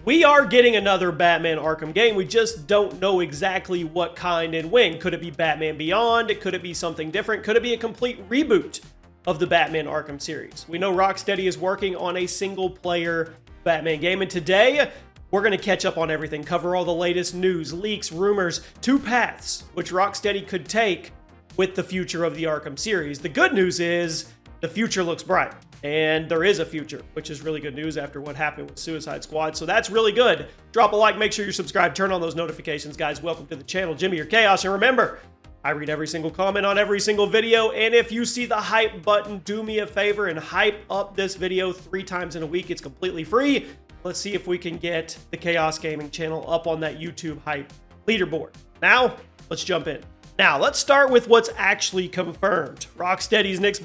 We are getting another Batman Arkham game. We just don't know exactly what kind and when. Could it be Batman Beyond? Could it be something different? Could it be a complete reboot of the Batman Arkham series? We know Rocksteady is working on a single-player Batman game, and today we're going to catch up on everything, cover all the latest news, leaks, rumors, two paths which Rocksteady could take with the future of the Arkham series. The good news is the future looks bright. And there is a future, which is really good news after what happened with Suicide Squad. So that's really good. Drop a like, make sure you're subscribed, turn on those notifications, guys. Welcome to the channel, Jimmy or Chaos. And remember, I read every single comment on every single video. And if you see the hype button, do me a favor and hype up this video 3 times in a week. It's completely free. Let's see if we can get the Chaos Gaming channel up on that YouTube hype leaderboard. Now, let's jump in. Now, let's start with what's actually confirmed. Rocksteady's next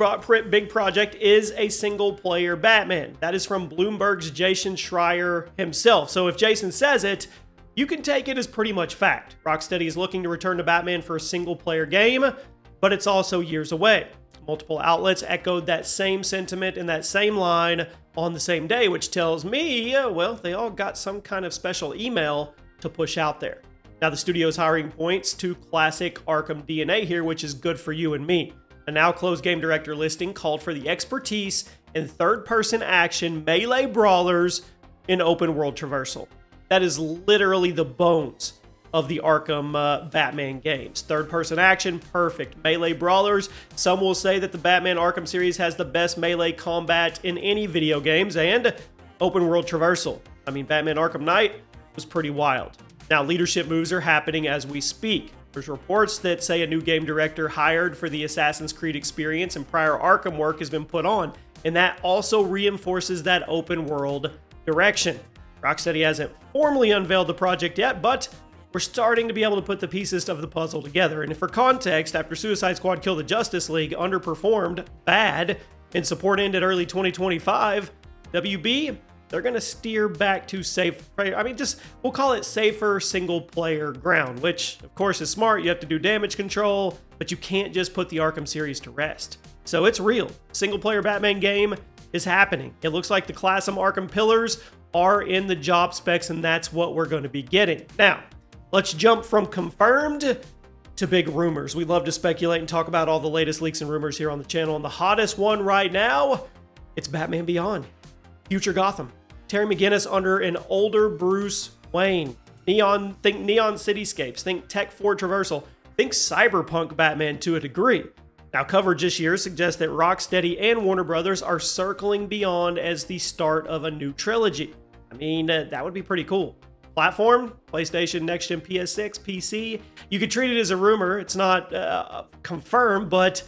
big project is a single-player Batman. That is from Bloomberg's Jason Schreier himself. So if Jason says it, you can take it as pretty much fact. Rocksteady is looking to return to Batman for a single-player game, but it's also years away. Multiple outlets echoed that same sentiment in that same line on the same day, which tells me, well, they all got some kind of special email to push out there. Now, the studio's hiring points to classic Arkham DNA here, which is good for you and me. A now closed game director listing called for the expertise in third-person action melee brawlers in open-world traversal. That is literally the bones of the Arkham Batman games. Third-person action, perfect. Melee brawlers, some will say that the Batman Arkham series has the best melee combat in any video games, and open-world traversal. I mean, Batman Arkham Knight was pretty wild. Now, leadership moves are happening as we speak. There's reports that say a new game director hired for the Assassin's Creed experience and prior Arkham work has been put on, and that also reinforces that open world direction. Rocksteady hasn't formally unveiled the project yet, but we're starting to be able to put the pieces of the puzzle together. And for context, after Suicide Squad Kill the Justice League underperformed bad and support ended early 2025, WB, they're going to steer back to we'll call it safer single-player ground, which, of course, is smart. You have to do damage control, but you can't just put the Arkham series to rest. So it's real. Single-player Batman game is happening. It looks like the Classum Arkham pillars are in the job specs, and that's what we're going to be getting. Now, let's jump from confirmed to big rumors. We love to speculate and talk about all the latest leaks and rumors here on the channel, and the hottest one right now, it's Batman Beyond. Future Gotham. Terry McGinnis under an older Bruce Wayne. Think neon cityscapes. Think Tech 4 traversal. Think cyberpunk Batman to a degree. Now, coverage this year suggests that Rocksteady and Warner Brothers are circling Beyond as the start of a new trilogy. I mean, that would be pretty cool. Platform, PlayStation, Next Gen, PS6, PC. You could treat it as a rumor. It's not confirmed, but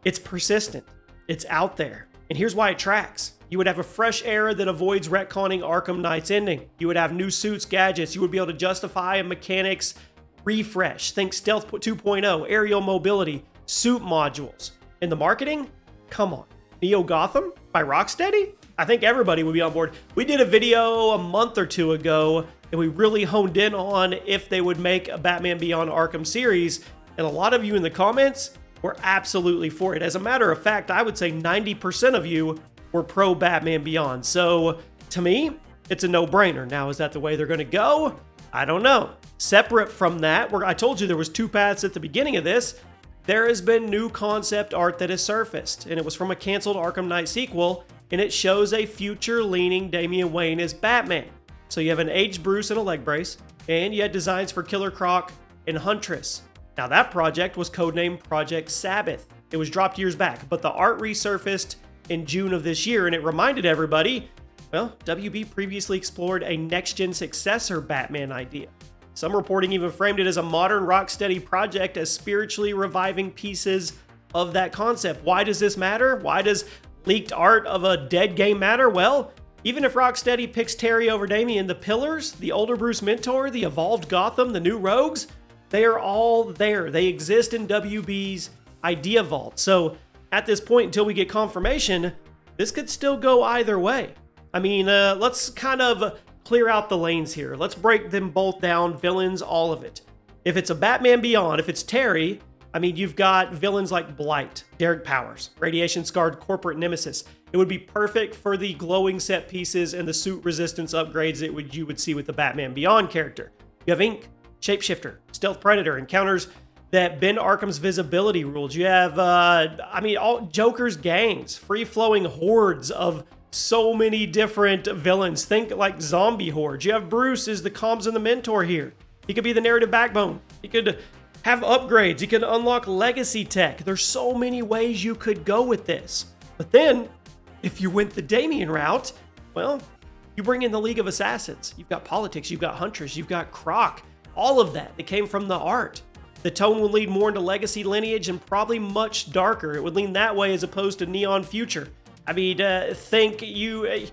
it's persistent. It's out there. And here's why it tracks. You would have a fresh era that avoids retconning Arkham Knight's ending. You would have new suits, gadgets. You would be able to justify a mechanics refresh. Think Stealth 2.0, aerial mobility, suit modules. In the marketing? Come on. Neo-Gotham by Rocksteady? I think everybody would be on board. We did a video a month or two ago, and we really honed in on if they would make a Batman Beyond Arkham series, and a lot of you in the comments were absolutely for it. As a matter of fact, I would say 90% of you were pro Batman Beyond. So to me, it's a no-brainer. Now, is that the way they're going to go? I don't know. Separate from that, I told you there was 2 paths at the beginning of this. There has been new concept art that has surfaced, and it was from a canceled Arkham Knight sequel, and it shows a future-leaning Damian Wayne as Batman. So you have an aged Bruce in a leg brace, and you had designs for Killer Croc and Huntress. Now, that project was codenamed Project Sabbath. It was dropped years back, but the art resurfaced in June of this year, and it reminded everybody, well, WB previously explored a next-gen successor Batman idea. Some reporting even framed it as a modern Rocksteady project as spiritually reviving pieces of that concept. Why does this matter? Why does leaked art of a dead game matter? Well, even if Rocksteady picks Terry over Damian, the pillars, the older Bruce mentor, the evolved Gotham, the new rogues, they are all there. They exist in WB's idea vault. So at this point, until we get confirmation, this could still go either way. I mean, let's kind of clear out the lanes here. Let's break them both down, villains, all of it. If it's a Batman Beyond, if it's Terry, I mean, you've got villains like Blight, Derek Powers, radiation-scarred corporate nemesis. It would be perfect for the glowing set pieces and the suit resistance upgrades that you would see with the Batman Beyond character. You have Ink, Shapeshifter, Stealth Predator, encounters that bend Arkham's visibility rules. You have, all Joker's gangs, free-flowing hordes of so many different villains. Think like zombie hordes. You have Bruce as the comms and the mentor here. He could be the narrative backbone. He could have upgrades. He could unlock legacy tech. There's so many ways you could go with this. But then, if you went the Damian route, well, you bring in the League of Assassins. You've got politics, you've got Huntress, you've got Croc. All of that came from the art. The tone would lead more into legacy lineage and probably much darker. It would lean that way as opposed to Neon Future. I mean, think you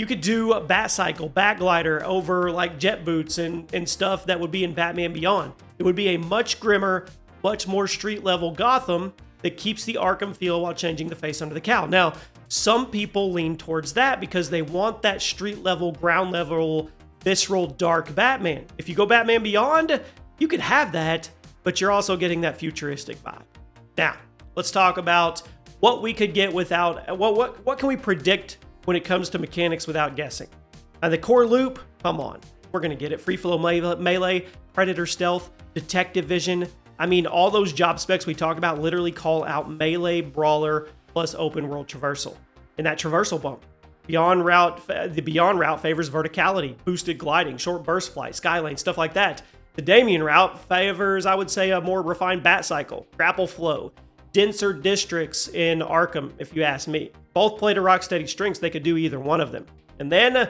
could do a Batcycle, Batglider over like jet boots and stuff that would be in Batman Beyond. It would be a much grimmer, much more street level Gotham that keeps the Arkham feel while changing the face under the cowl. Now, some people lean towards that because they want that street level, ground level, visceral, dark Batman. If you go Batman Beyond, you could have that, but you're also getting that futuristic vibe. Now, let's talk about what we could get without, what can we predict when it comes to mechanics without guessing? The core loop, come on, we're gonna get it. Free flow melee, predator stealth, detective vision. I mean, all those job specs we talk about literally call out melee, brawler, plus open world traversal. And that traversal bump, the Beyond route favors verticality, boosted gliding, short burst flight, skylane, stuff like that. The Damian route favors, I would say, a more refined bat cycle, grapple flow, denser districts in Arkham, if you ask me. Both play to Rocksteady strengths, they could do either one of them. And then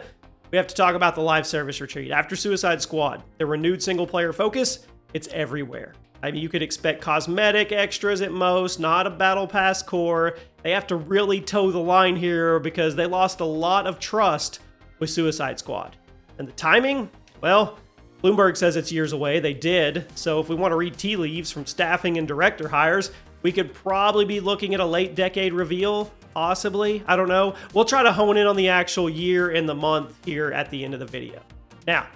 we have to talk about the live service retreat. After Suicide Squad, the renewed single player focus, it's everywhere. I mean, you could expect cosmetic extras at most, not a battle pass core. They have to really toe the line here because they lost a lot of trust with Suicide Squad. And the timing, well, Bloomberg says it's years away. They did. So if we want to read tea leaves from staffing and director hires, we could probably be looking at a late decade reveal, possibly. I don't know. We'll try to hone in on the actual year and the month here at the end of the video. Now,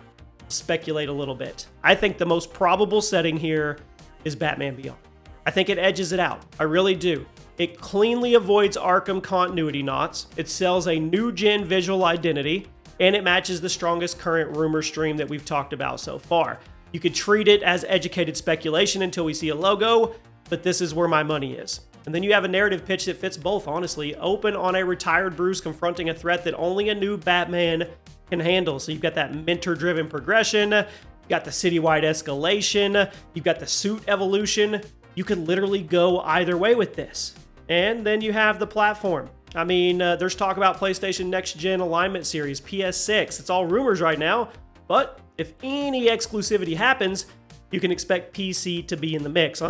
speculate a little bit. I think the most probable setting here is Batman Beyond. I think it edges it out. I really do. It cleanly avoids Arkham continuity knots. It sells a new gen visual identity, and it matches the strongest current rumor stream that we've talked about so far. You could treat it as educated speculation until we see a logo, but this is where my money is. And then you have a narrative pitch that fits both, honestly. Open on a retired Bruce confronting a threat that only a new Batman can handle. So you've got that mentor-driven progression, you've got the citywide escalation, you've got the suit evolution. You could literally go either way with this. And then you have the platform. I mean, there's talk about PlayStation Next Gen Alignment Series, PS6. It's all rumors right now, but if any exclusivity happens, you can expect PC to be in the mix. Or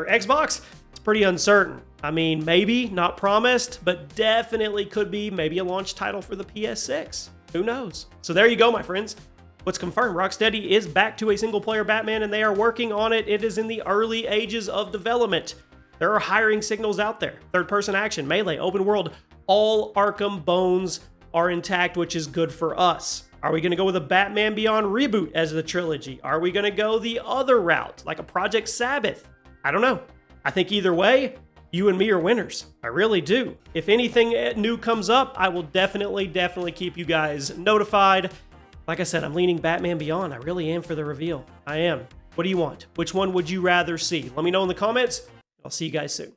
Xbox, it's pretty uncertain. I mean, maybe, not promised, but definitely could be maybe a launch title for the PS6. Who knows? So there you go, my friends. What's confirmed, Rocksteady is back to a single-player Batman, and they are working on it. It is in the early ages of development. There are hiring signals out there. Third-person action, melee, open world. All Arkham bones are intact, which is good for us. Are we going to go with a Batman Beyond reboot as the trilogy? Are we going to go the other route, like a Project Sabbath? I don't know. I think either way, you and me are winners. I really do. If anything new comes up, I will definitely keep you guys notified. Like I said, I'm leaning Batman Beyond. I really am for the reveal. I am. What do you want? Which one would you rather see? Let me know in the comments. I'll see you guys soon.